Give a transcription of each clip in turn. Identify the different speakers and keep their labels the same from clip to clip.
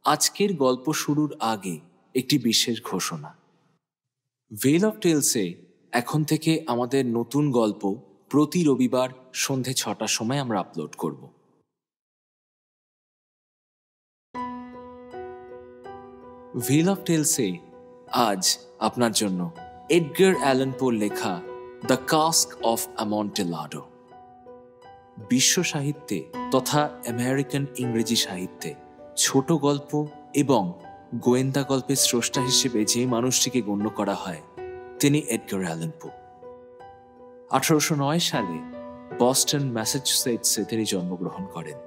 Speaker 1: আজকের গল্প শুরুর আগে একটি বিশেষ ঘোষণা। ভেল অফ টেলসে এখন থেকে আমাদের নতুন গল্প প্রতি রবিবার সন্ধে ৬টার সময় আমরা আপলোড করব। ভেল অফ টেলসে আজ আপনার জন্য এডগার অ্যালান পোর লেখা দ্য কাস্ক অফ অ্যামন্টেলাডো। বিশ্ব সাহিত্যে তথা আমেরিকান ইংরেজি সাহিত্যে ছোট গল্প এবং গোয়েন্দা গল্পের স্রষ্টা হিসেবে যে মানুষটিকে গণ্য করা হয় তিনি এডগার অ্যালান পো। 1809 সালে বস্টন, ম্যাসাচুসেটসে তিনি জন্মগ্রহণ করেন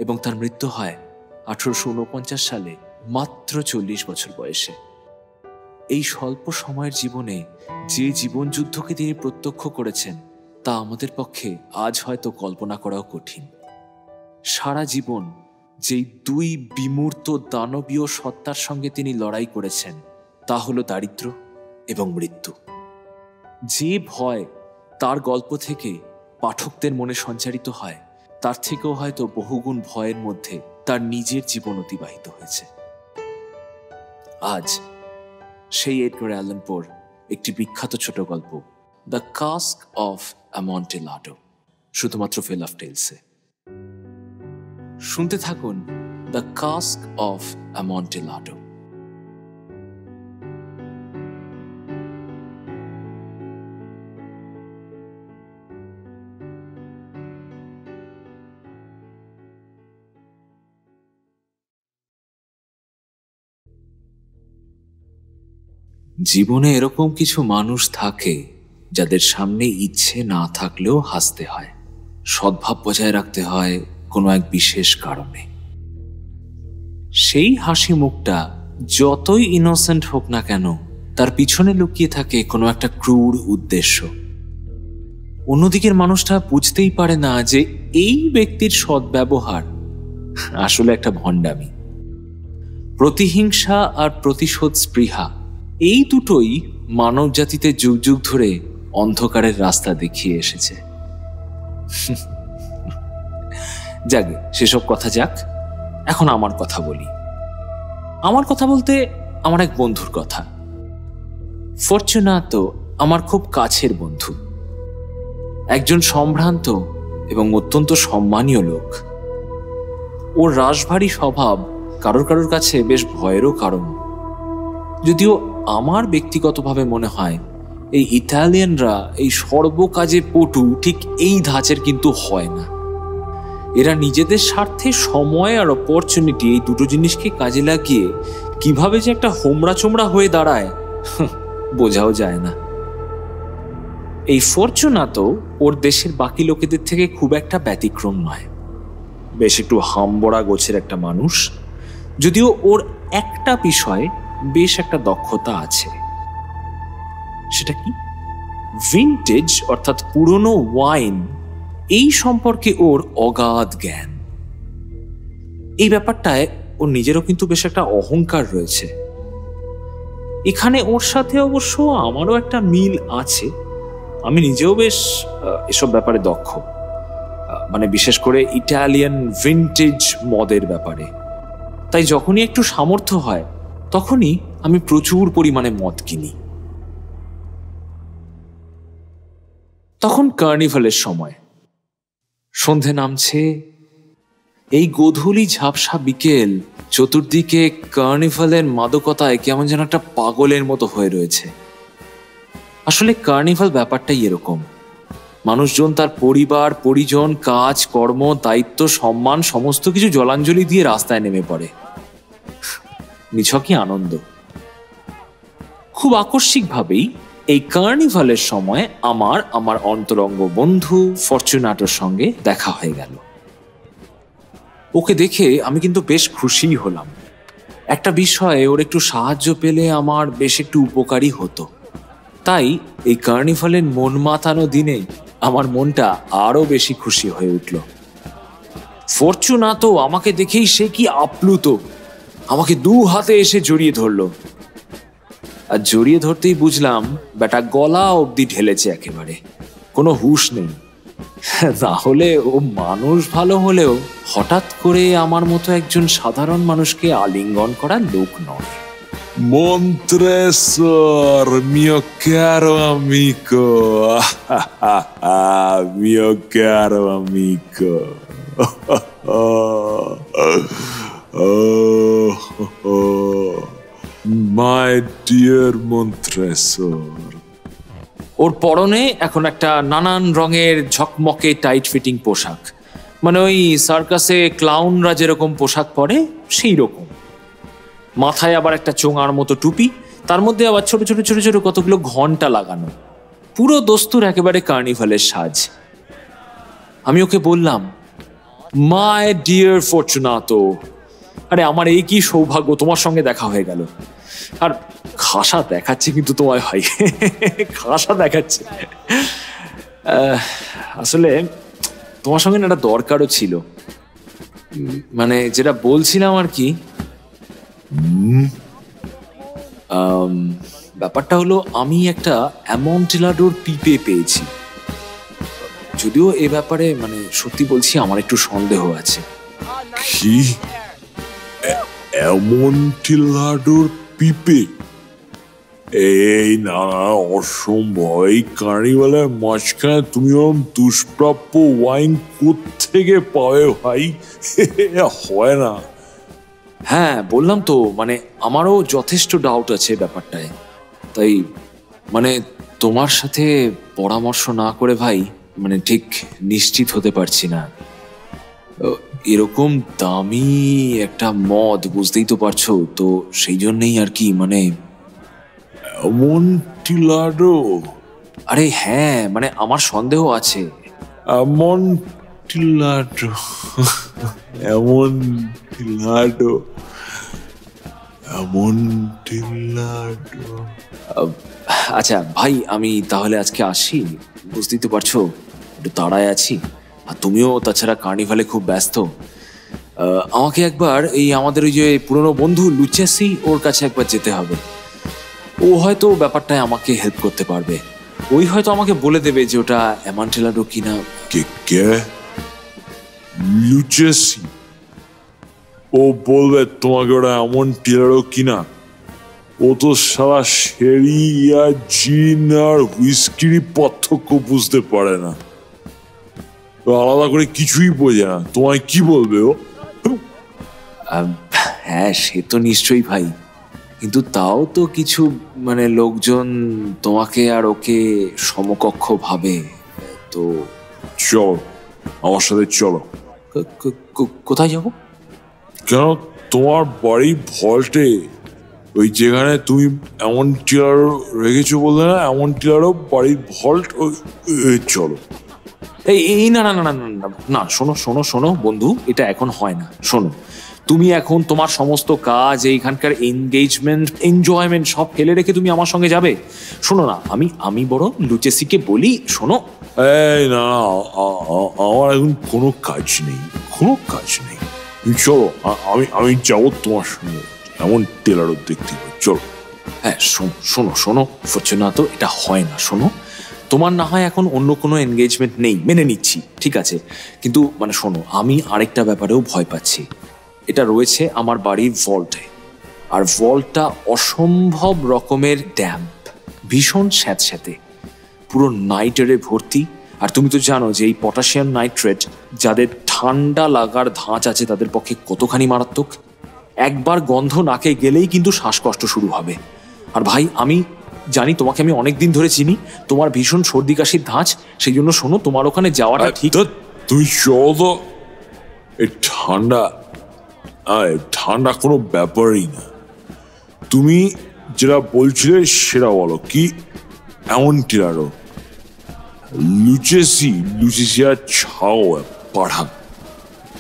Speaker 1: এবং তার মৃত্যু হয় 1849 সালে মাত্র 40 বছর বয়সে। এই স্বল্প সময়ের জীবনে যে জীবনযুদ্ধকে তিনি প্রত্যক্ষ করেছেন তা আমাদের পক্ষে আজ হয়তো কল্পনা করাও কঠিন। সারা জীবন যেই দুই বিমূর্ত দানবীয় সত্তার সঙ্গে তিনি লড়াই করেছেন তা হলো দারিদ্র্য এবং মৃত্যু। যে ভয় তার গল্প থেকে পাঠকদের মনে সঞ্চারিত হয় তার থেকেও হয়তো বহুগুণ ভয়ের মধ্যে তার নিজের জীবন অতিবাহিত হয়েছে। আজ সেই এডগার অ্যালান পোর একটি বিখ্যাত ছোট গল্প দ্য কাস্ক অফ অ্যামন্টেলাডো শুধুমাত্র ভেল অফ টেলসে। শুনতে থাকুন দ্য কাস্ক অফ অ্যামন্টেলাডো। জীবনে এরকম কিছু মানুষ থাকে যাদের সামনে ইচ্ছে না থাকলেও হাসতে হয়, সদ্ভাব বজায় রাখতে হয় কোনো এক বিশেষ কারণে। সেই হাসি মুখটা যতই ইনোসেন্ট হোক না কেন তার পিছনে লুকিয়ে থাকে কোনো একটা ক্রূর উদ্দেশ্য। অন্যদিকের মানুষটা বুঝতেই পারে না যে এই ব্যক্তির সদ্ব্যবহার আসলে একটা ভণ্ডামি। প্রতিহিংসা আর প্রতিশোধ স্পৃহা এই দুটোই মানব জাতিতে যুগ যুগ ধরে অন্ধকারের রাস্তা দেখিয়ে এসেছে। যাকে সেসব কথা যাক, এখন আমার কথা বলি। আমার কথা বলতে আমার এক বন্ধুর কথা। ফরচুনাতো আমার খুব কাছের বন্ধু, একজন সম্ভ্রান্ত এবং অত্যন্ত সম্মানীয় লোক। ওর রাশভারী স্বভাব কারোর কারোর কাছে বেশ ভয়েরও কারণ। যদিও আমার ব্যক্তিগতভাবে মনে হয় এই ইতালিয়ানরা এই সর্বকাজে পটু ঠিক এই ধাঁচের কিন্তু হয় না। এরা নিজেদের স্বার্থে সময় আর অপরচুনিটি এই দুটো জিনিসকে কাজে লাগিয়ে কিভাবে যে একটা হোমরা চোমরা হয়ে দাঁড়ায় বোঝাও যায় না। এই ফরচুনাতো ওর দেশের বাকি লোকেদের থেকে খুব একটা ব্যতিক্রম নয়। বেশ একটু হামবড়া গোছের একটা মানুষ, যদিও ওর একটা বিষয়ে বেশ একটা দক্ষতা আছে। সেটা কি? ভিনটেজ অর্থাৎ পুরনো ওয়াইন এই সম্পর্কে ওর অগাধ জ্ঞান। এই ব্যাপারটায় ওর নিজেরও কিন্তু বেশ একটা অহংকার রয়েছে। এখানে ওর সাথে অবশ্য আমারও একটা মিল আছে। আমি নিজেও বেশ এসব ব্যাপারে দক্ষ, মানে বিশেষ করে ইটালিয়ান ভিনটেজ মদের ব্যাপারে। তাই যখনই একটু সামর্থ্য হয় তখনই আমি প্রচুর পরিমাণে মদ কিনি। তখন কার্নিভালের সময়, সন্ধে নামছে। এই গোধূলি ঝাপসা বিকেল, চতুর্দিকে কার্নিভালের মাদকতায় কেমন যেন একটা পাগলের মতো হয়ে রয়েছে। আসলে কার্নিভাল ব্যাপারটাই এরকম। মানুষজন তার পরিবার, পরিজন, কাজ, কর্ম, দায়িত্ব, সম্মান সমস্ত কিছু জলাঞ্জলি দিয়ে রাস্তায় নেমে পড়ে। নিছকই আনন্দ। খুব আকস্মিকভাবেই এই কার্নিভালের সময় আমার অন্তরঙ্গ বন্ধু ফরচুনাটোর সঙ্গে দেখা হয়ে গেল। ওকে দেখে আমি কিন্তু বেশ খুশিই হলাম। একটা বিষয়ে ওর একটু সাহায্য পেলে আমার বেশ একটু উপকারী হতো। তাই এই কার্নিভালের মন মাতানো দিনে আমার মনটা আরো বেশি খুশি হয়ে উঠল। ফরচুনাতো আমাকে দেখেই সে কি আপ্লুত, আমাকে দু হাতে এসে জড়িয়ে ধরলো। আর জড়িয়ে ধরতেই বুঝলাম ব্যাটা গলা অবধি ঢেলেছে একেবারে, কোনো হুঁশ নেই। না হলে ও মানুষ ভালো হলেও হঠাৎ করে আমার মতো একজন সাধারণ মানুষকে আলিঙ্গন করা লোক নয়।
Speaker 2: Montresor, mio caro amico, mio caro amico. My dear Montresor.
Speaker 1: ওর পরনে এখন একটা নানান রঙের ঝকমকে টাইট ফিটিং পোশাক, মানে ওই সার্কাসে ক্লাউনরা যেরকম পোশাক পরে সেই রকম। মাথায় আবার একটা চোঙার মতো টুপি, তার মধ্যে আবার ছোট ছোট ছোট ছোট কতগুলো ঘন্টা লাগানো, পুরো দস্তুর একেবারে কার্নিভালের সাজ। আমি ওকে বললাম, মাই ডিয়ার ফরচুনাতো, আরে আমার এই কি সৌভাগ্য তোমার সঙ্গে দেখা হয়ে গেল। আর খাসা দেখাচ্ছে কিন্তু তোমায় ভাই, খাসা দেখাচ্ছে। আসলে তোমার সঙ্গে না একটা দরকারও ছিল, মানে যেটা বলছিলাম আর কি। ব্যাপারটা হলো আমি একটা অ্যামন্টিলাডোর পিপে পেয়েছি, যদিও এ ব্যাপারে মানে সত্যি বলছি আমার একটু সন্দেহ আছে।
Speaker 2: কি? অ্যামন্টিলাডোর পিপে? এই না, অসম্ভব। এই কার্নিভালের মাঝখানে তুমি ওরকম দুষ্প্রাপ্য ওয়াইন কোত্থেকে পাবে ভাই? হয় না।
Speaker 1: হ্যাঁ বললাম তো, মানে আমারও যথেষ্ট ডাউট আছে ব্যাপারটায়, তাই মানে তোমার সাথে পরামর্শ না করে ভাই মানে ঠিক নিশ্চিত হতে পারছি না। এরকম দামি একটা মদ, বুঝতেই তো পারছো, তো সেই জন্যই আর কি। মানে
Speaker 2: অ্যামন্টিলাডো?
Speaker 1: আরে হ্যাঁ, মানে আমার সন্দেহ আছে।
Speaker 2: অ্যামন্টিলাডো, অ্যামন্টিলাডো, অ্যামন্টিলাডো।
Speaker 1: আচ্ছা ভাই, আমি তাহলে আজকে আসি, বুঝতেই তো পারছো একটু তাড়ায় আছি, আর তুমিও তাছাড়া কার্নিভালে খুব ব্যস্ত। আমাকে একবার এই আমাদের ওই যে পুরনো বন্ধু লুচেসি, ওর কাছে একবার যেতে হবে। ও হয়তো ব্যাপারটায় আমাকে হেল্প করতে পারবে, ওই হয়তো আমাকে বলে দেবে যে ওটা অ্যামন্টিলাডো কিনা।
Speaker 2: কে? লুচেসি? ও বলবে তোমাকে ওটা অ্যামন্টিলাডো কিনা? ও তো সারা শেরি আর জিন আর হুইস্কির পার্থক্য বুঝতে পারে না, আলাদা করে কিছুই বোঝে না। তোমায় কি বলবে ও?
Speaker 1: হ্যাঁ সে তো নিশ্চয়ই ভাই, কিন্তু তাও তো কিছু মানে লোকজন তোমাকে আর ওকে সমকক্ষ ভাবে। তো
Speaker 2: চলো আমার সাথে চলো।
Speaker 1: কোথায় যাব?
Speaker 2: কেন, তোমার বাড়ির ভল্টে, ওই যেখানে তুমি অ্যামন্টিলাডো রেখেছো বললে না, অ্যামন্টিলাডো বাড়ির ভল্ট, ওই চলো।
Speaker 1: এই না না না না না না, শোনো শোনো শোনো বন্ধু, এটা এখন হয় না। শোনো, তুমি এখন তোমার সমস্ত কাজ, এইখানকার এনগেজমেন্ট, এনজয়মেন্ট সব ফেলে রেখে তুমি আমার সঙ্গে যাবে? শোনো না, আমি বরং লুচেসিকে বলি, শোনো।
Speaker 2: এই না, আমার এখন কোনো কাজ নেই, কোনো কাজ নেই। চলো, আমি যাবো তোমার সঙ্গে অ্যামন্টিলাডো দেখতে, চলো।
Speaker 1: হ্যাঁ শোনো শোনো শোনো ফরচুনাতো, এটা হয় না। শোনো, তোমার না হয় এখন অন্য কোনো এনগেজমেন্ট নেই, মেনে নিচ্ছি, ঠিক আছে, কিন্তু মানে শোনো, আমি আরেকটা ব্যাপারেও ভয় পাচ্ছি। এটা রয়েছে আমার বাড়ির ভল্টে, আর ভল্টটা অসম্ভব রকমের ড্যাম্প, ভীষণ স্যাঁতস্যাঁতে, পুরো নাইট্রেটে ভর্তি। আর তুমি তো জানো যে এই পটাশিয়াম নাইট্রেট যাদের ঠান্ডা লাগার ধাঁচ আছে তাদের পক্ষে কতখানি মারাত্মক। একবার গন্ধ নাকে গেলেই কিন্তু শ্বাসকষ্ট শুরু হবে। আর ভাই আমি জানি, তোমাকে আমি অনেক দিন ধরে চিনি, তোমার ভীষণ সর্দি কাশির ধাঁচ, সেই জন্য শোনো, তোমার ওখানে যাওয়াটা ঠিক।
Speaker 2: তুমি চলো, এই ঠান্ডা, ঠান্ডা কোনো ব্যাপারই না। তুমি যেটা বলছিলে সেটা বলো, কি অ্যামন্টিলাডো? লুচেসিয়া ছাও পাঠা।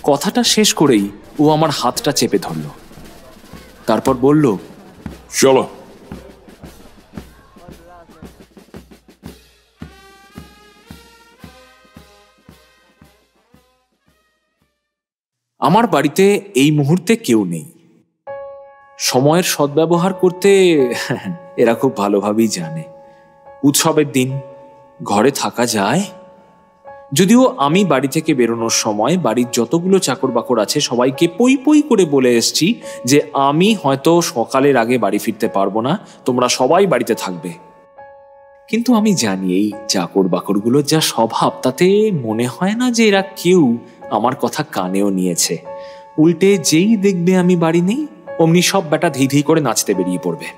Speaker 1: কথাটা শেষ করেই ও আমার হাতটা চেপে ধরল, তারপর বলল,
Speaker 2: চলো।
Speaker 1: আমার বাড়িতে এই মুহূর্তে কেউ নেই। সময়ের সদ্ব্যবহার করতে এরা খুব ভালোভাবেই জানে। উৎসবের দিন ঘরে থাকা যায়, যদিও আমি বাড়ি থেকে বেরোনোর সময় বাড়ির যতগুলো চাকর বাকর আছে সবাইকে পই পই করে বলে এসছি যে আমি হয়তো সকালের আগে বাড়ি ফিরতে পারবো না, তোমরা সবাই বাড়িতে থাকবে। কিন্তু আমি জানি এই চাকর বাকরগুলোর যা স্বভাব, তাতে মনে হয় না যে এরা কেউ আমার কথা কানেও নিয়েছে। উল্টে যেই দেখবে আমি বাড়ি নেই, অমনি সব বেটা ধেই ধেই করে নাচতে বেরিয়ে পড়বে।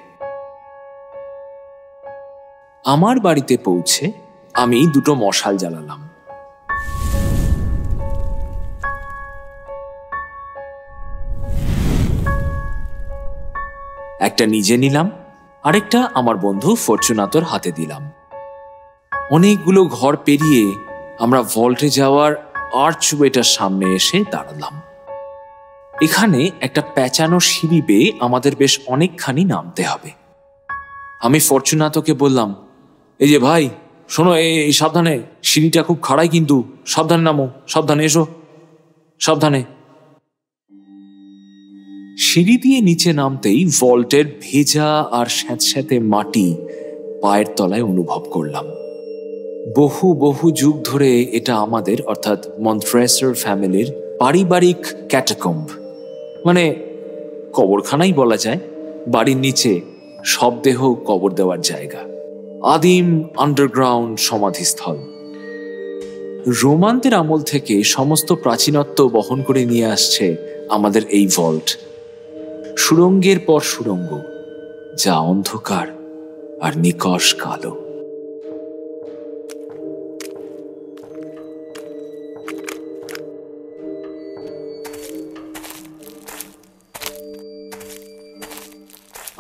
Speaker 1: আমার বাড়িতে পৌঁছে আমি দুটো মশাল জ্বালালাম। একটা নিজে নিলাম, আরেকটা আমার বন্ধু ফরচুনাতোর হাতে দিলাম। অনেকগুলো ঘর পেরিয়ে আমরা ভল্টে যাওয়ার আর্চওয়েটার সামনে এসে দাঁড়ালাম। এখানে একটা প্যাঁচানো সিঁড়ি বেয়ে আমাদের বেশ অনেকখানি নামতে হবে। আমি ফরচুনাতোকে বললাম, এই যে ভাই শোনো, এই সাবধানে, সিঁড়িটা খুব খাড়াই কিন্তু, সাবধানে নামো, সাবধানে এসো, সাবধানে। সিঁড়ি দিয়ে নিচে নামতেই ভল্টের ভেজা আর স্যাঁতস্যাঁতে মাটি পায়ের তলায় অনুভব করলাম। বহু বহু যুগ ধরে এটা আমাদের অর্থাৎ মন্ট্রেসার ফ্যামিলির পারিবারিক ক্যাটাকম্ব, মানে কবরখানাই বলা যায়। বাড়ির নিচে সব দেহ কবর দেওয়ার জায়গা, আদিম আন্ডারগ্রাউন্ড সমাধিস্থল। রোমানদের আমল থেকে সমস্ত প্রাচীনত্ব বহন করে নিয়ে আসছে আমাদের এই ভল্ট। সুড়ঙ্গের পর সুড়ঙ্গ, যা অন্ধকার আর নিকষ কালো।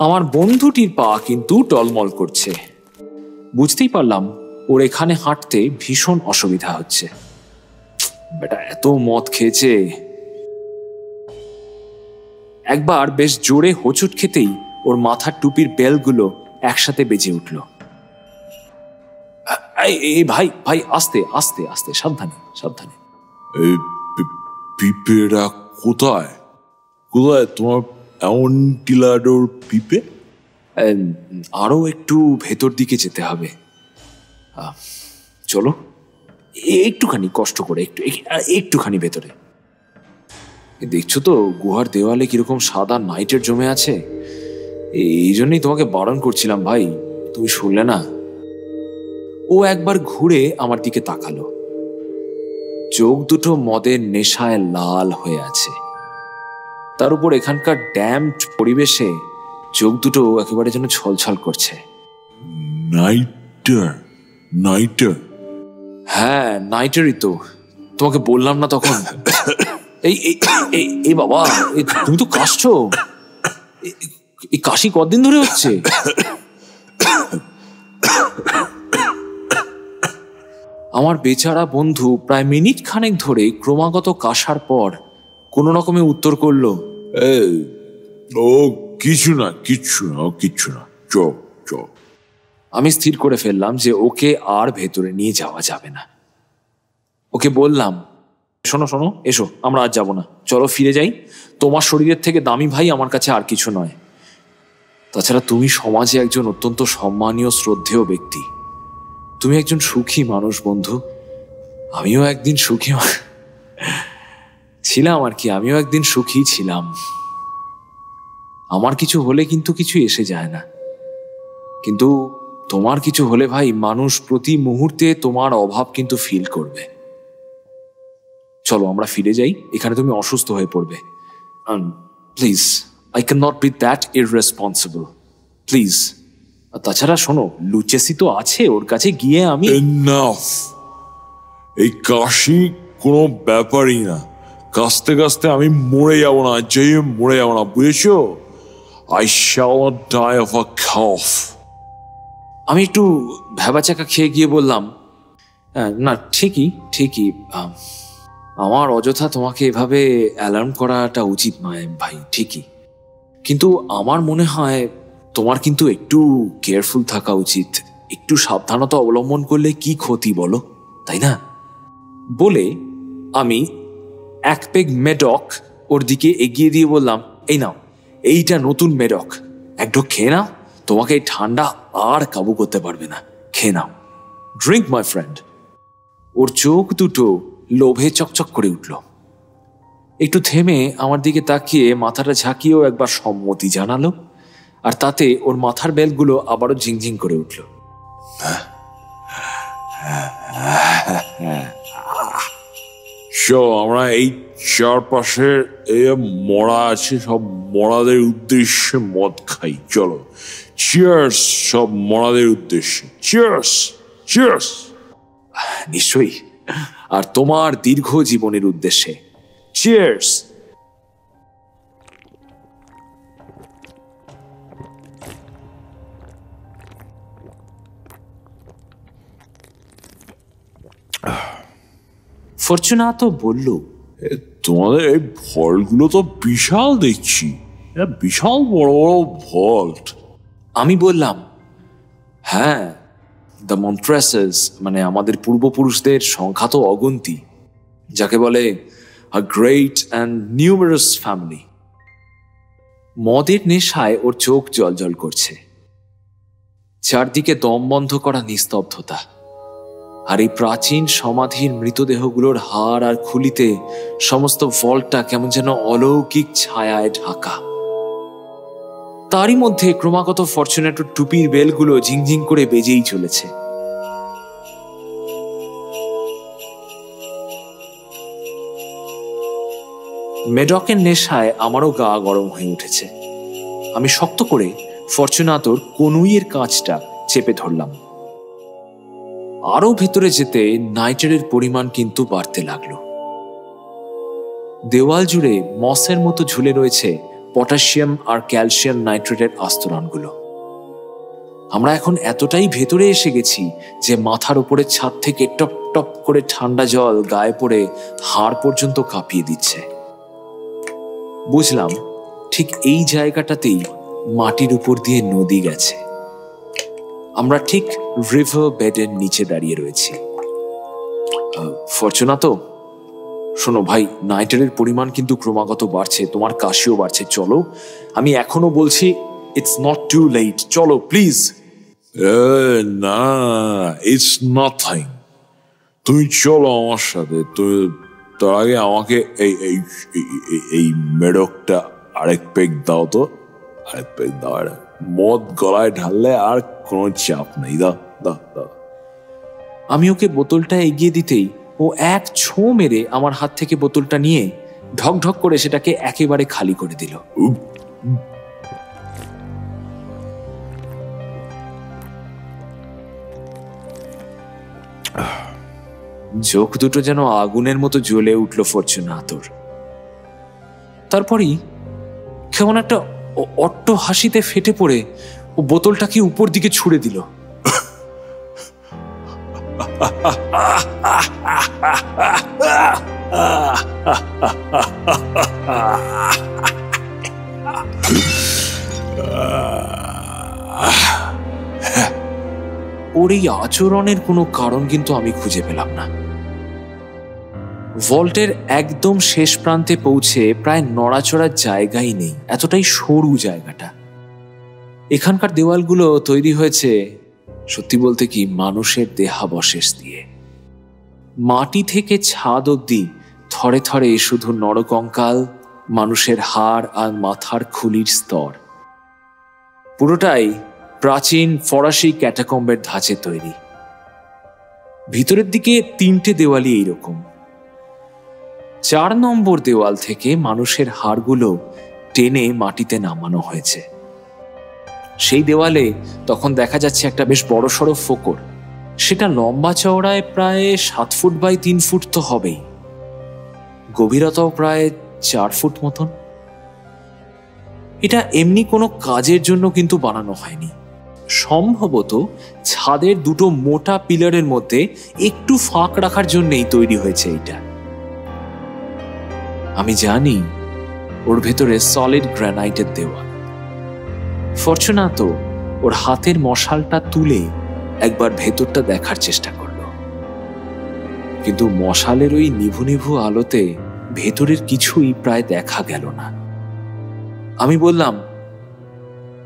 Speaker 1: আমার বন্ধুটির পা কিন্তু টলমল করছে। বুঝতেই পারলাম ওর এখানে হাঁটতে ভীষণ অসুবিধা হচ্ছে। বেটা এত মদ খেয়েছে। একবার বেশ জোরে হোঁচট খেতেই ওর মাথার টুপির বেলগুলো একসাথে বেজে উঠল। এই ভাই ভাই, আস্তে আস্তে আস্তে, সাবধানে সাবধানে।
Speaker 2: এই পিঁপেরা কোথায় কোথায় তোমার এমন টিলাডোর পিঁপে?
Speaker 1: আরো একটু ভেতর দিকে যেতে হবে, চলো একটুখানি কষ্ট করে, একটুখানি ভেতরে। দেখছো তো গুহার দেওয়ালে কিরকম সাদা নাইটের জমে আছে। এই জন্যই তোমাকে বারণ করছিলাম ভাই, তুমি শুনলে না। ও একবার ঘুরে আমার দিকে তাকালো। চোখ দুটো মদের নেশায় লাল হয়ে আছে, তার উপর এখানকার ড্যাম্পড পরিবেশে চোখ দুটো একেবারে যেন ছলছল করছে।
Speaker 2: নাইটার? নাইটার?
Speaker 1: হ্যাঁ নাইটারই তো, তোমাকে বললাম না তখন। এই বাবা, তুমি তো কাশছো। এই কাশি কতদিন ধরে হচ্ছে? আমার বেচারা বন্ধু প্রায় মিনিট খানেক ধরে ক্রমাগত কাশার পর কোনো রকমে উত্তর করলো,
Speaker 2: ও কিছু না, কিচ্ছু না, ও কিচ্ছু না, চ চ।
Speaker 1: আমি স্থির করে ফেললাম যে ওকে আর ভেতরে নিয়ে যাওয়া যাবে না। ওকে বললাম, শোনো শোনো, এসো, আমরা আজ যাবো না, চলো ফিরে যাই। তোমার শরীরের থেকে দামি ভাই আমার কাছে আর কিছু নয়। তাছাড়া তুমি সমাজে একজন অত্যন্ত সম্মানীয় শ্রদ্ধেয় ব্যক্তি, তুমি একজন সুখী মানুষ বন্ধু। আমিও একদিন সুখী ছিলাম আর কি, আমিও একদিন সুখী ছিলাম। আমার কিছু হলে কিন্তু কিছু এসে যায় না, কিন্তু তোমার কিছু হলে ভাই মানুষ প্রতি মুহূর্তে তোমার অভাব কিন্তু ফিল করবে। চলো আমরা ফিরে যাই, এখানে তুমি অসুস্থ হয়ে পড়বে। Please, I can not be that irresponsible, please. তাছাড়া শোনো, লুচেসি তো আছে, ওর কাছে গিয়ে আমি।
Speaker 2: এনাফ! এই কাশি কোনো ব্যাপারই না, কাশতে কাশতে আমি মরে যাবো না, যে মরে যাবো না, বুঝেছো? I shall not die of a cough.
Speaker 1: আমি একটু ভ্যাবাচাকা খেয়ে গিয়ে বললাম, না ঠিকই ঠিকই, আমার অযথা তোমাকে এভাবে অ্যালার্ম করাটা উচিত নয় ভাই, ঠিকই। কিন্তু আমার মনে হয় তোমার কিন্তু একটু কেয়ারফুল থাকা উচিত। একটু সাবধানতা অবলম্বন করলে কি ক্ষতি বলো, তাই না? বলে আমি এক পেগ মেডক ওর দিকে এগিয়ে দিয়ে বললাম, এই নাও, এইটা নতুন মেডক, এক ঢোক খেয়ে নাও, তোমাকে এই ঠান্ডা আর কাবু করতে পারবে না, খেয়ে নাও, ড্রিঙ্ক মাই ফ্রেন্ড। ও ওর চোখ দুটো লোভে চকচক করে উঠল। একটু থেমে আমার দিকে তাকিয়ে মাথাটা ঝাঁকিয়েও একবার সম্মতি জানালো, আর তাতে ওর মাথার বেলগুলো আবারও ঝিংঝিং করে উঠল।
Speaker 2: আমরা এই চারপাশের মরা আছে, সব মরাদের উদ্দেশ্যে মদ খাই। চলো, চিয়ার্স সব মরাদের উদ্দেশ্যে। Cheers, cheers.
Speaker 1: নিশ্চয়ই, আর তোমার দীর্ঘ জীবনের উদ্দেশ্যে। চিয়ার্স। ফরচুনাতো বলল,
Speaker 2: তোমাদের এই ভল্টগুলো তো বিশাল দেখছি, বিশাল বড় বড় ভল্ট।
Speaker 1: আমি বললাম, হ্যাঁ, দ্য মন্ট্রেসেস, মানে আমাদের পূর্বপুরুষদের সংখ্যা তো অগুন্তি, যাকে বলে a great and numerous family. মদের নেশায় ওর চোখ জলজল করছে, চারদিকে দম বন্ধ করা নিস্তব্ধতা, আর এই প্রাচীন সমাধির মৃতদেহগুলোর হাড় আর খুলিতে সমস্ত ভল্টটা কেমন যেন অলৌকিক ছায়ায় ঢাকা। তারই মধ্যে ক্রমাগত ফরচুনেটোর টুপির বেলগুলো ঝিংঝিং করে বেজেই চলেছে। মেডকের নেশায় আমারও গা গরম হয়ে উঠেছে। আমি শক্ত করে ফরচুনাতোর কনুইয়ের কাঁচটা চেপে ধরলাম। আরো ভেতরে যেতে নাইট্রেটের পরিমাণ কিন্তু বাড়তে লাগলো। দেওয়াল জুড়ে মসের মতো ঝুলে রয়েছে পটাশিয়াম আর ক্যালসিয়াম নাইট্রেটের আস্তরণগুলো। আমরা এখন এতটাই ভেতরে এসে গেছি যে মাথার উপরে ছাদ থেকে টপ টপ করে ঠান্ডা জল গায়ে পড়ে হাড় পর্যন্ত কাঁপিয়ে দিচ্ছে। বুঝলাম, ঠিক এই জায়গাটাতেই মাটির উপর দিয়ে নদী গেছে। আমরা ঠিক রিভার বেডের নিচে দাঁড়িয়ে রয়েছি। ফরচুনাতো, শোনো ভাই, নাইট্রেটের পরিমাণ কিন্তু ক্রমাগত বাড়ছে, তোমার কাশিও বাড়ছে। চলো, আমি এখনো বলছি, ইটস নট টু লেট, চলো প্লিজ।
Speaker 2: না, ইটস নাথিং, তুমি চলো আমার সাথে। তার আগে আমাকে এই মেডকটা আরেক পেগ দাও তো, আরেক পেগ দাও। মদ গলায় ঢাললে আর কোনো চাপ নেই। দাও দাও দাও।
Speaker 1: আমি ওকে বোতলটা এগিয়ে দিতেই ও এক ছো মেরে আমার হাত থেকে বোতলটা নিয়ে ঢক ঢক করে সেটাকে একেবারে খালি করে দিল। চোখ দুটো যেন আগুনের মতো জ্বলে উঠল ফরচুনাতোর। তারপরই কেমন একটা অট্ট হাসিতে ফেটে পড়ে ও বোতলটাকে উপর দিকে ছুড়ে দিল। ওর এই আচরণের কোনো কারণ কিন্তু আমি খুঁজে পেলাম না। ভল্টের একদম শেষ প্রান্তে পৌঁছে প্রায় নড়াচড়ার জায়গাই নেই, এতটাই সরু জায়গাটা। এখানকার দেওয়ালগুলো তৈরি হয়েছে সত্যি বলতে কি মানুষের দেহাবশেষ দিয়ে। মাটি থেকে ছাদ অবধি থরে থরে শুধু নরকঙ্কাল, মানুষের হাড় আর মাথার খুলির স্তর। পুরোটাই প্রাচীন ফরাসি ক্যাটাকম্বের ধাঁচে তৈরি। ভিতরের দিকে 3টে দেওয়ালই এইরকম। 4 নম্বর দেওয়াল থেকে মানুষের হাড়গুলো টেনে মাটিতে নামানো হয়েছে। সেই দেওয়ালে তখন দেখা যাচ্ছে একটা বেশ বড়সড় ফোকর। সেটা লম্বা চওড়ায় প্রায় 7 ফুট বাই 3 ফুট তো হবেই, গভীরতাও প্রায় 4 ফুট মতন। এটা এমনি কোনো কাজের জন্য কিন্তু বানানো হয়নি। সম্ভবত ছাদের 2টো মোটা পিলারের মধ্যে একটু ফাঁক রাখার জন্যই তৈরি হয়েছে এটা। আমি জানি ওর ভেতরে সলিড গ্রানাইটের দেওয়াল। ফরচুনাতো ওর হাতের মশালটা তুলে একবার ভেতরটা দেখার চেষ্টা করল, কিন্তু মশালের ওই নিভু নিভু আলোতে ভেতরের কিছুই প্রায় দেখা গেল না। আমি বললাম,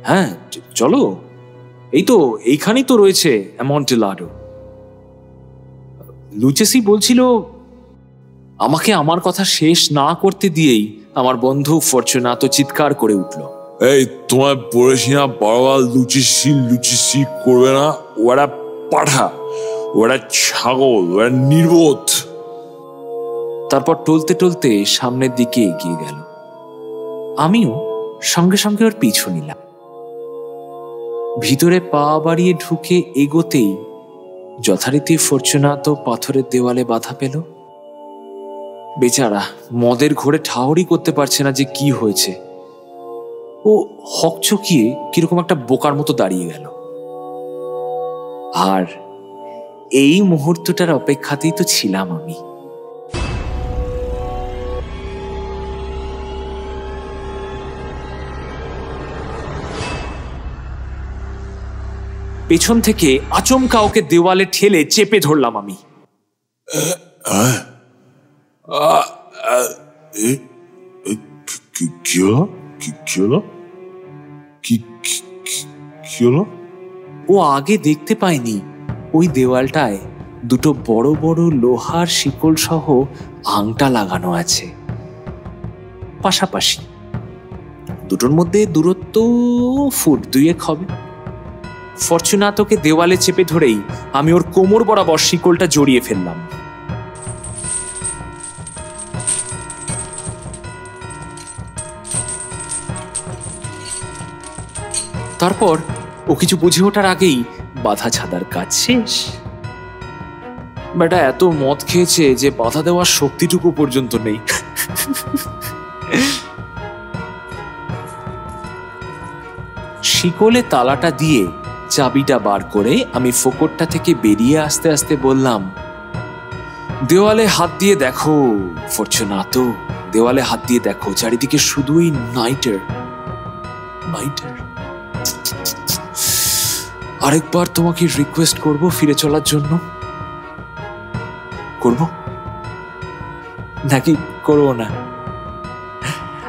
Speaker 1: হ্যাঁ চলো, এই তো এইখানেই তো রয়েছে অ্যামন্টিলাডো। লুচেসি বলছিল, আমাকে আমার কথা শেষ না করতে দিয়েই আমার বন্ধু ফরচুনাতো চিৎকার করে উঠল,
Speaker 2: এই তোমায় বলেছি না বারবার লুচিসি করবে না, ওরা পাঠা, ওরা ছাগল, ওরা নির্বোধ।
Speaker 1: তারপর টলতে টলতে সামনের দিকে এগিয়ে গেল। আমিও সঙ্গে সঙ্গে ওর পিছু নিলাম। ভিতরে পা বাড়িয়ে ঢুকে এগোতেই যথারীতি ফরচুনাতো পাথরের দেওয়ালে বাধা পেল। বেচারা মদের ঘোরে ঠাহরই করতে পারছে না যে কি হয়েছে। ও হকচকিয়ে কিরকম একটা বোকার মতো দাঁড়িয়ে গেল। আর এই মুহূর্তটার অপেক্ষাতেই তো ছিলাম আমি। পেছন থেকে আচমকা ওকে দেওয়ালে ঠেলে চেপে ধরলাম আমি। ও আগে দেখতে পায়নি ওই দেওয়ালটায় দুটো বড় বড় লোহার শিকল সহ আংটা লাগানো আছে পাশাপাশি। দুটোর মধ্যে দূরত্ব ফুট 2 হবে। ফরচুনাতোকে দেওয়ালে চেপে ধরেই আমি ওর কোমর বরাবর শিকলটা জড়িয়ে ফেললাম। তারপর ও কিছু বুঝে ওঠার আগেই বাধা ছাদার কাজ শেষ। বেটা এত মদ খেয়েছে যে বাধা দেওয়ার শক্তিটুকু পর্যন্ত নেই। শিকলে তালাটা দিয়ে চাবিটা বার করে আমি ফোকরটা থেকে বেরিয়ে আসতে আসতে বললাম, দেওয়ালে হাত দিয়ে দেখো ফরচুনাতো, দেওয়ালে হাত দিয়ে দেখো, চারিদিকে শুধুই নাইটার। আরেকবার তোমাকে রিকোয়েস্ট করব ফিরে চলার জন্য। করব নাকি করবো না?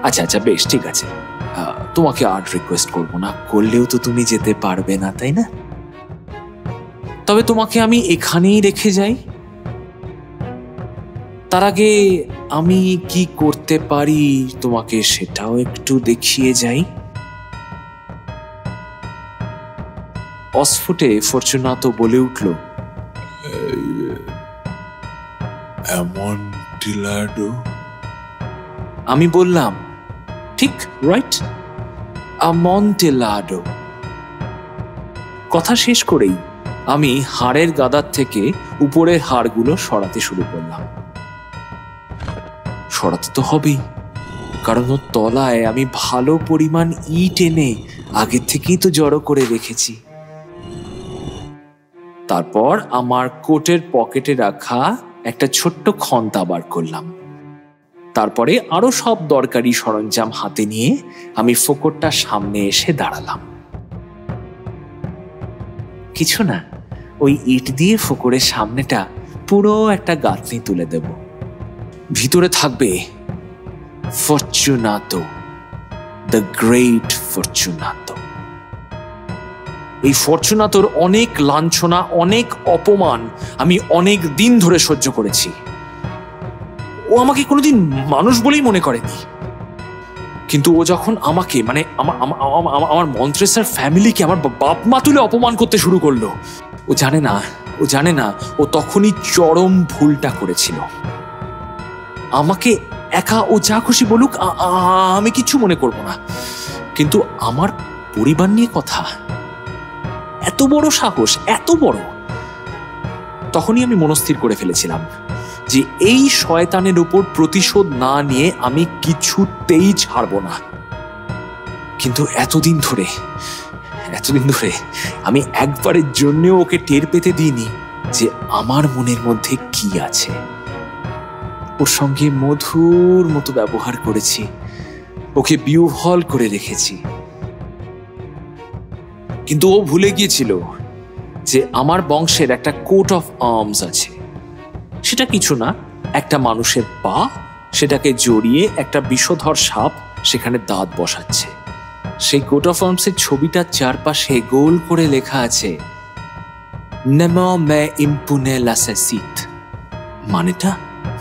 Speaker 1: আচ্ছা আচ্ছা বেশ ঠিক আছে, তোমাকে আর রিকোয়েস্ট করবো না, করলেও তো তুমি যেতে পারবে না তাই না? তবে তোমাকে আমি এখানেই রেখে যাই। তার আগে আমি কি করতে পারি তোমাকে সেটাও একটু দেখিয়ে যাই। অস্ফুটে ফরচুনাতো বলে উঠল,
Speaker 2: অ্যামন্টিলাডো।
Speaker 1: আমি বললাম, ঠিক রাইট, অ্যামন্টিলাডো। কথা শেষ করেই আমি হাড়ের গাদার থেকে উপরের হাড়গুলো সরাতে শুরু করলাম। সরাতে তো হবেই, কারণ ওর তলায় আমি ভালো পরিমাণ ইট এনে আগের থেকেই তো জড়ো করে রেখেছি। তারপর আমার কোটের পকেটে রাখা একটা ছোট্ট খন্তা বার করলাম। তারপরে আরো সব দরকারি সরঞ্জাম হাতে নিয়ে আমি ফোকরটার সামনে এসে দাঁড়ালাম। কিছু না, ওই ইট দিয়ে ফোকরের সামনেটা পুরো একটা গাঁথনি তুলে দেব। ভিতরে থাকবে ফরচুনাতো, দ্য গ্রেট ফরচুনাতো। এই ফরচুনাতোর অনেক লাঞ্ছনা, অনেক অপমান আমি অনেক দিন ধরে সহ্য করেছি। ও আমাকে কোনোদিন মানুষ বলেই মনে করেনি, কিন্তু ও যখন আমাকে মানে আমার মন্ত্রেসার ফ্যামিলিকে আমার বাপ মা তুলে অপমান করতে শুরু করলো, ও জানে না ও তখনই চরম ভুলটা করেছিল। আমাকে একা ও যা খুশি বলুক, আমি কিছু মনে করব না, কিন্তু আমার পরিবার নিয়ে কথা, এত বড় সাহস, এত বড়। তখনই আমি মনস্থির করে ফেলেছিলাম যে এই শয়তানের উপর প্রতিশোধ না নিয়ে আমি কিছুতেই ছাড়ব না। কিন্তু এতদিন ধরে আমি একবারের জন্য ওকে টের পেতে দিইনি যে আমার মনের মধ্যে কি আছে। ওর সঙ্গে মধুর মতো ব্যবহার করেছি, ওকে বিহ্বল করে রেখেছি, কিন্তু ও ভুলে গিয়েছিল যে আমার বংশের একটা কোট অফ আর্মস আছে। সেটা কিছু না, একটা মানুষের পা, সেটাকে জড়িয়ে একটা বিষধর সাপ সেখানে দাঁত বসাচ্ছে। সেই কোট অফ আর্মসের ছবিটার চারপাশে গোল করে লেখা আছে, নেমো মে ইম্পুনে লাসেসিত,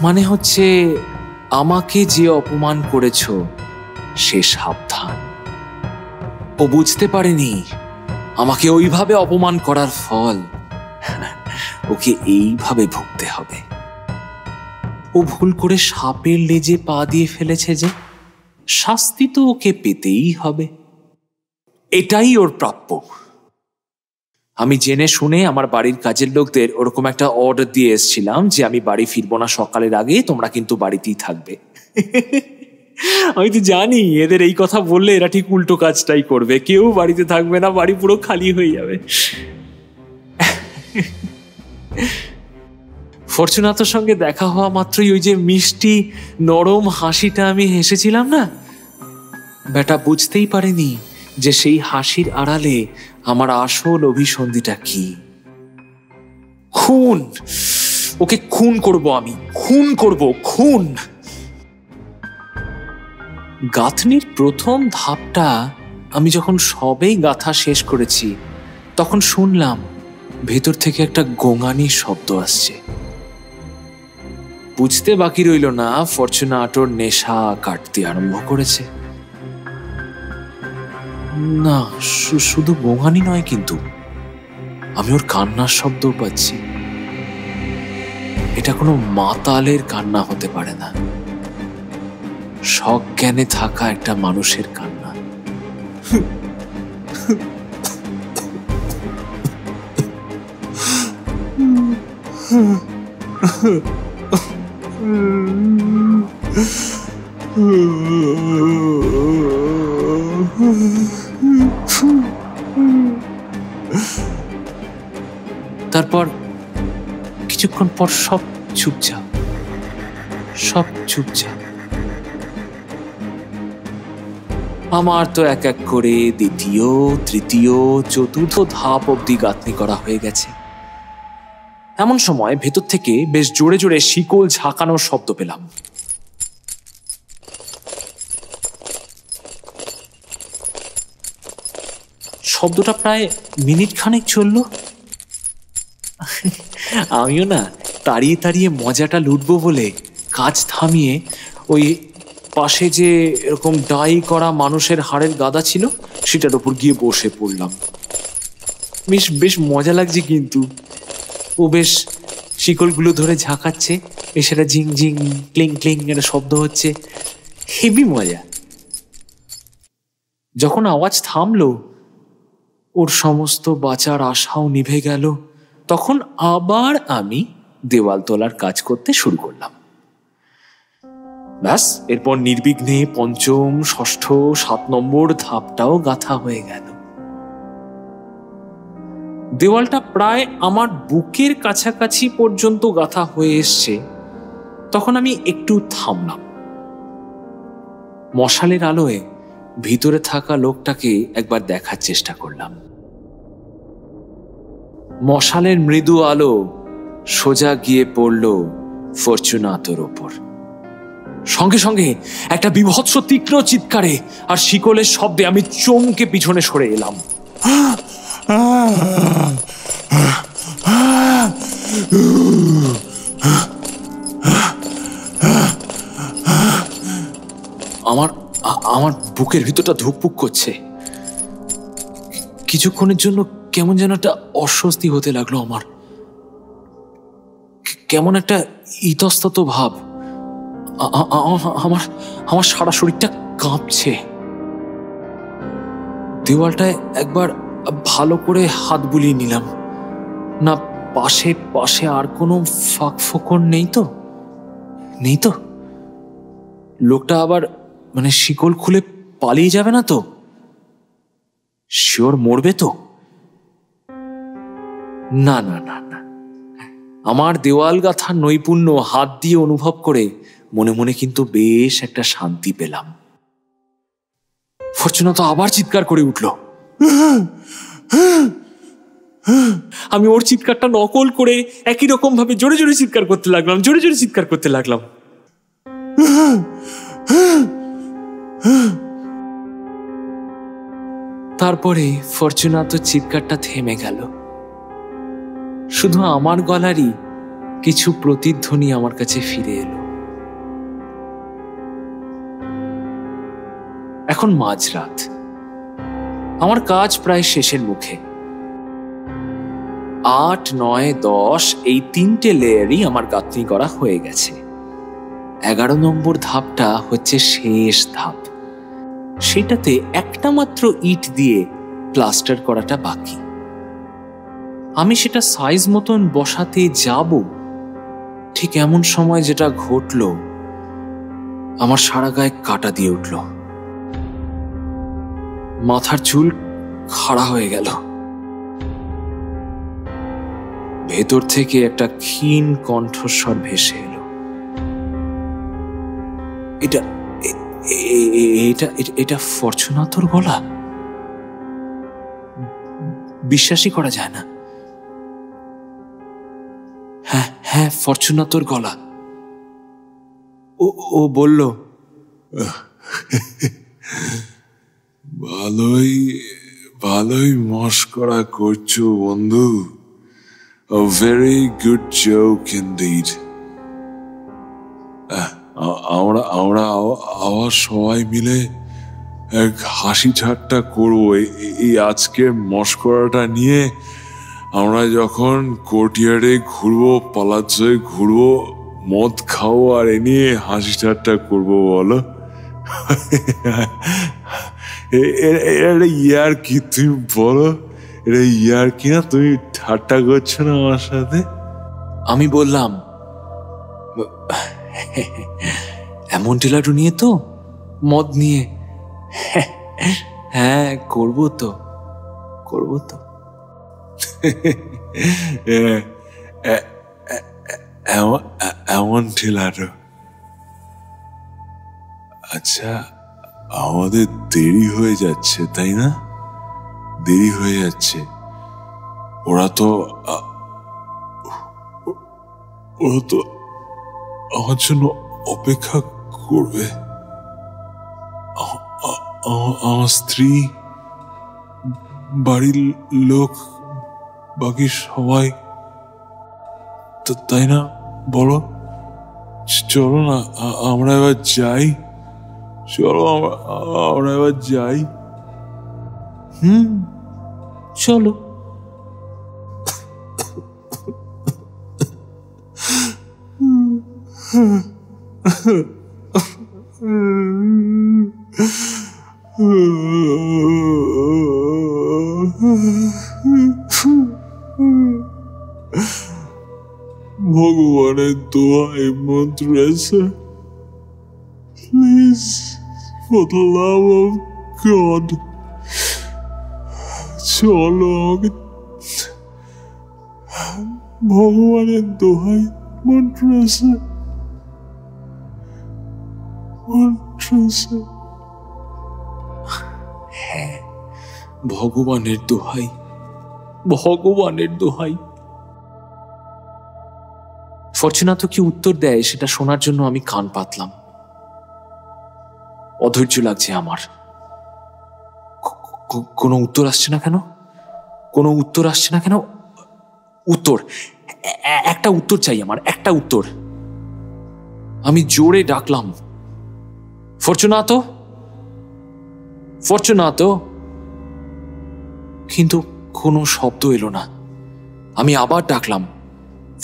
Speaker 1: মানে হচ্ছে আমাকে যে অপমান করেছ সে সাবধান। ও বুঝতে পারেনি আমাকে ওইভাবে অপমান করার ফল ওকে এইভাবে ভুগতে হবে। ও ভুল করে সাপের লেজে পা দিয়ে ফেলেছে, যে শাস্তি তো ওকে পেতেই হবে, এটাই ওর প্রাপ্য। আমি জেনে শুনে আমার বাড়ির কাজের লোকদের ওরকম একটা অর্ডার দিয়ে এসেছিলাম যে আমি বাড়ি ফিরবো না সকালের আগে, তোমরা কিন্তু বাড়িতেই থাকবে। আমি তো জানি এদের এই কথা বললে এরা ঠিক উল্টো কাজটাই করবে, কেউ বাড়িতে থাকবে না, বাড়ি পুরো খালি হয়ে যাবে। ফরচুনাতোর সঙ্গে দেখা হওয়া মাত্রই ওই যে মিষ্টি নরম হাসিটা আমি হেসেছিলাম না, বেটা বুঝতেই পারেনি যে সেই হাসির আড়ালে আমার আসল অভিসন্ধিটা কি। খুন! ওকে খুন করব আমি, খুন। গাঁথনির প্রথম ধাপটা আমি যখন সবেই গাঁথা শেষ করেছি তখন শুনলাম ভেতর থেকে একটা গোঙানির শব্দ আসছে। বুঝতে বাকি রইল না ফরচুনাটোর নেশা কাটতে আরম্ভ করেছে। না, শুধু গোঙানি নয়, কিন্তু আমি ওর কান্নার শব্দ পাচ্ছি। এটা কোনো মাতালের কান্না হতে পারে না, সজ্ঞানে থাকা একটা মানুষের কান্না। তারপর কিছুক্ষণ পর সব চুপচাপ। আমার তো এক এক করে দ্বিতীয়, তৃতীয়, চতুর্থ ধাপ অবধি গাঁথনি করা হয়ে গেছে। এমন সময় ভেতর থেকে বেশ জোরে জোরে শিকল ঝাঁকানোর শব্দ পেলাম। শব্দটা প্রায় মিনিট খানেক চলল। আমিও না তাড়িয়ে তাড়িয়ে মজাটা লুটবো বলে কাজ থামিয়ে ওই পাশে যে এরকম ডাই করা মানুষের হাড়ের গাদা ছিল সেটার উপর গিয়ে বসে পড়লাম। বেশ মজা লাগছে, কিন্তু ও বেশ শিকলগুলো ধরে ঝাঁকাচ্ছে, সেটা ঝিং ঝিং ক্লিং ক্লিং একটা শব্দ হচ্ছে, হেভি মজা। যখন আওয়াজ থামলো, ওর সমস্ত বাঁচার আশাও নিভে গেল, তখন আবার আমি দেওয়াল তোলার কাজ করতে শুরু করলাম। ব্যাস, এরপর নির্বিঘ্নে পঞ্চম, ষষ্ঠ, 7 নম্বর ধাপটাও গাঁথা হয়ে গেল। দেওয়ালটা প্রায় আমার বুকের কাছাকাছি পর্যন্ত গাঁথা হয়ে এসছে। তখন আমি একটু থামলাম। মশালের আলোয় ভিতরে থাকা লোকটাকে একবার দেখার চেষ্টা করলাম। মশালের মৃদু আলো সোজা গিয়ে পড়ল ফরচুনাতোর ওপর। সঙ্গে সঙ্গে একটা বীভৎস তীক্ষ্ণ চিৎকারে আর শিকলের শব্দে আমি চমকে পিছনে সরে এলাম। আমার বুকের ভিতরটা ধুকপুক করছে। কিছুক্ষণের জন্য কেমন যেন একটা অস্বস্তি হতে লাগলো আমার, কেমন একটা ইতস্তত ভাব। আমার সারা শরীরটা কাঁপছে। দেওয়ালটায় একবার ভালো করে হাত বুলিয়ে নিলাম। না, পাশে আর কোনো ফাঁক ফোকর নেই তো? লোকটা আবার শিকল খুলে পালিয়ে যাবে না তো? শিওর মরবে তো? না, আমার দেওয়াল গাঁথার নৈপুণ্য হাত দিয়ে অনুভব করে মনে মনে কিন্তু বেশ একটা শান্তি পেলাম। ফরচুনাতো আবার চিৎকার করে উঠল। আমি ওর চিৎকারটা নকল করে একই রকম ভাবে জোরে জোরে চিৎকার করতে লাগলাম। তারপরে ফরচুনাতো চিৎকারটা থেমে গেল। শুধু আমার গলারই কিছু প্রতিধ্বনি আমার কাছে ফিরে এলো। এখন মাঝরাত, আমার কাজ প্রায় শেষের মুখে। 8, 9, 10 এই 3টে লেয়ারই আমার গাঁথনি করা হয়ে গেছে। 11 নম্বর ধাপটা হচ্ছে শেষ ধাপ। সেটাতে একটা মাত্র ইট দিয়ে প্লাস্টার করাটা বাকি। আমি সেটা সাইজ মতন বসাতে যাব, ঠিক এমন সময় যেটা ঘটল, আমার সারা গায়ে কাঁটা দিয়ে উঠল। মাথার চুল খাড়া হয়ে গেল। ভেতর থেকে একটা ক্ষীণ কণ্ঠস্বর ভেসে এলো, এটা এটা এটা ফরচুনাতোর গলা। বিশ্বাসই করা যায় না। হ্যাঁ হ্যাঁ, ফরচুনাতোর গলা। ও বলল,
Speaker 2: ভালোই ভালোই মস্করা করছো বন্ধু। A very good joke indeed. আমরা আবার সবাই মিলে এক হাসি ঠাট্টা করবো এই আজকের মস্করাটা নিয়ে। আমরা যখন কোর্টিয়ারে ঘুরবো, পালাচ্ছয় ঘুরবো, মদ খাবো, আর এ নিয়ে হাসি ঠাট্টা করবো, বলো? এটা ইয়ার কি, তুমি বলো? এটা ইয়ার কি না? তুমি ঠাট্টা করছো না আমার সাথে?
Speaker 1: আমি বললাম, এমন টিলাটু নিয়ে তো, মদ নিয়ে। হ্যাঁ, করবো তো।
Speaker 2: এমন টিলাটু। আচ্ছা, আমাদের দেরি হয়ে যাচ্ছে, তাই না? দেরি হয়ে যাচ্ছে। ওরা তো আমার জন্য অপেক্ষা করবে। আমার স্ত্রী, বাড়ির লোক, বাকি সবাই, তাই না? বলো, চলো না আমরা এবার যাই। চলো আমরা এবার যাই।
Speaker 1: চলো।
Speaker 2: ভগবানের দোহাই মন্ত্রেসা, please, for the love of God, চলো। ভগবানের দোহাই মন্ত্রেসা,
Speaker 1: হ্যাঁ, ভগবানের দোহাই, ভগবানের দোহাই। ফরচুনাতো কি উত্তর দেয় সেটা শোনার জন্য আমি কান পাতলাম। অধৈর্য লাগছে আমার। কোনো উত্তর আসছে না কেন? উত্তর, একটা উত্তর চাই আমার, একটা উত্তর। আমি জোরে ডাকলাম, ফরচুনাতো, কিন্তু কোনো শব্দ এলো না। আমি আবার ডাকলাম,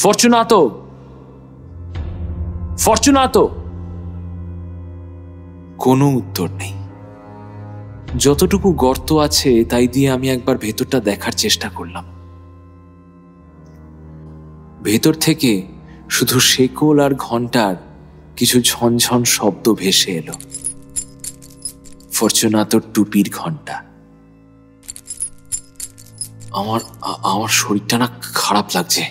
Speaker 1: ফরচুনাতো। কোনো উত্তর নেই। যতটুকু গর্ত আছে তাই দিয়ে আমি একবার ভেতরটা দেখার চেষ্টা করলাম। ভেতর থেকে শুধু শেকল আর ঘন্টার কিছু ঝনঝন শব্দ ভেসে এলো। ফরচুনাতোর টুপির ঘন্টা। আমার শরীরটা না খারাপ লাগছে।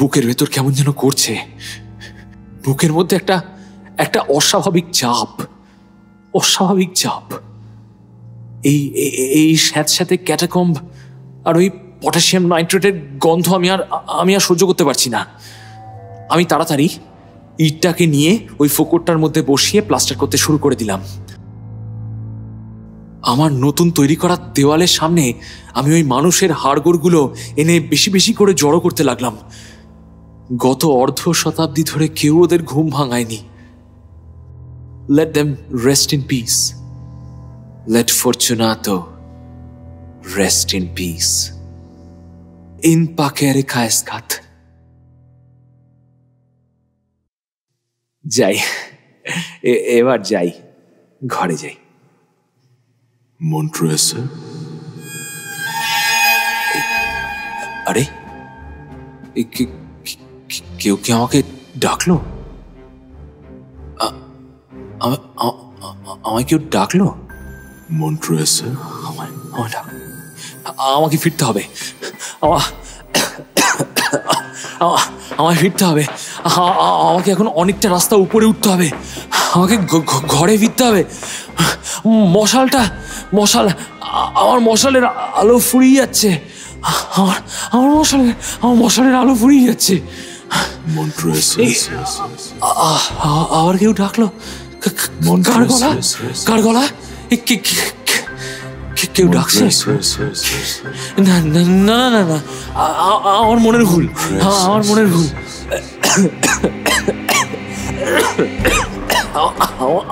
Speaker 1: বুকের ভেতর কেমন যেন করছে। বুকের মধ্যে একটা অস্বাভাবিক চাপ। এই স্যাঁতস্যাঁতে ক্যাটাকম্ব আর ওই পটাশিয়াম নাইট্রেটের গন্ধ আমি আর সহ্য করতে পারছি না। আমি তাড়াতাড়ি ইটটাকে নিয়ে ওই ফোকরটার মধ্যে বসিয়ে প্লাস্টার করতে শুরু করে দিলাম। আমার নতুন তৈরি করা দেওয়ালের সামনে আমি ওই মানুষের হাড়গোড়গুলো এনে বেশি বেশি করে জড়ো করতে লাগলাম। গত অর্ধ শতাব্দী ধরে কেউ ওদের ঘুম ভাঙায়নি। Let them rest in peace. Let Fortunato rest in peace. In pace requiescat. যাই, এবার যাই, ঘরে যাই।
Speaker 2: মন্ট্রেসে
Speaker 1: আরে কেউ কি আমাকে ডাকলো? আমায় কেউ ডাকলো?
Speaker 2: মন্ট্রেসে
Speaker 1: আমাকে ফিরতে হবে, আমায় ফিরতে হবে। আমাকে এখন অনেকটা রাস্তা উপরে উঠতে হবে। আমাকে ঘরে ফিরতে হবে। আমার মশালের আলো ফুরিয়ে যাচ্ছে। আমার মশালের আলো ফুরিয়ে যাচ্ছে। আবার কেউ ডাকলো। কার গলা? কেউ ডাকছে? না না না না না, আমার মনের ভুল।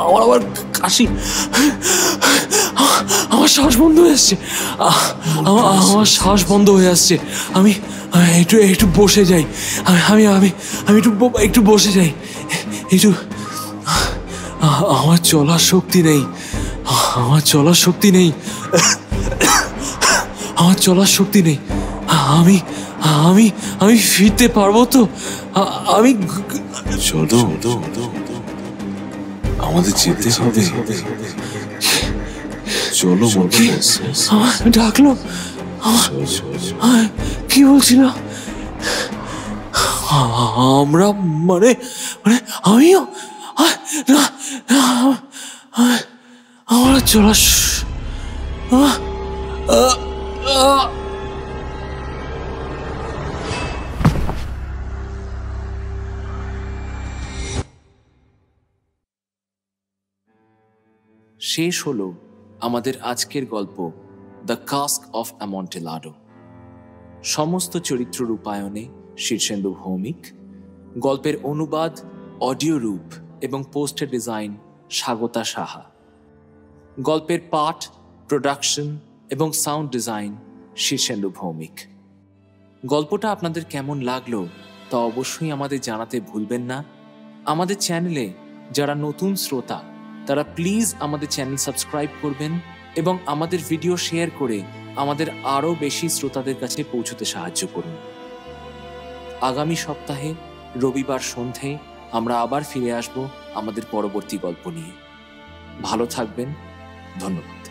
Speaker 1: আমার আবার কাশি, আমার শ্বাস বন্ধ হয়ে আসছে। আমি একটু বসে যাই। আমি একটু বসে যাই। আমার চলার শক্তি নেই। আমি ফিরতে পারবো তো? আমি
Speaker 2: চলো, আমাদের যেতে হবে। চলো
Speaker 1: ডাকলো? কি বলছিল? আমরা মানে আমিও আমার চলা শেষ হলো আমাদের আজকের গল্প দ্য কাস্ক অফ অ্যামন্টেলাডো। সমস্ত চরিত্র রূপায়ণে শীর্ষেন্দু ভৌমিক, গল্পের অনুবাদ, অডিও রূপ এবং পোস্টার ডিজাইন স্বাগতা সাহা, গল্পের পাঠ, প্রোডাকশন এবং সাউন্ড ডিজাইন শীর্ষেন্দু ভৌমিক। গল্পটা আপনাদের কেমন লাগলো তা অবশ্যই আমাদের জানাতে ভুলবেন না। আমাদের চ্যানেলে যারা নতুন শ্রোতা তারা প্লিজ আমাদের চ্যানেল সাবস্ক্রাইব করবেন এবং আমাদের ভিডিও শেয়ার করে আমাদের আরও বেশি শ্রোতাদের কাছে পৌঁছতে সাহায্য করুন। আগামী সপ্তাহে রবিবার সন্ধ্যায় আমরা আবার ফিরে আসব আমাদের পরবর্তী গল্প নিয়ে। ভালো থাকবেন, ধন্যবাদ।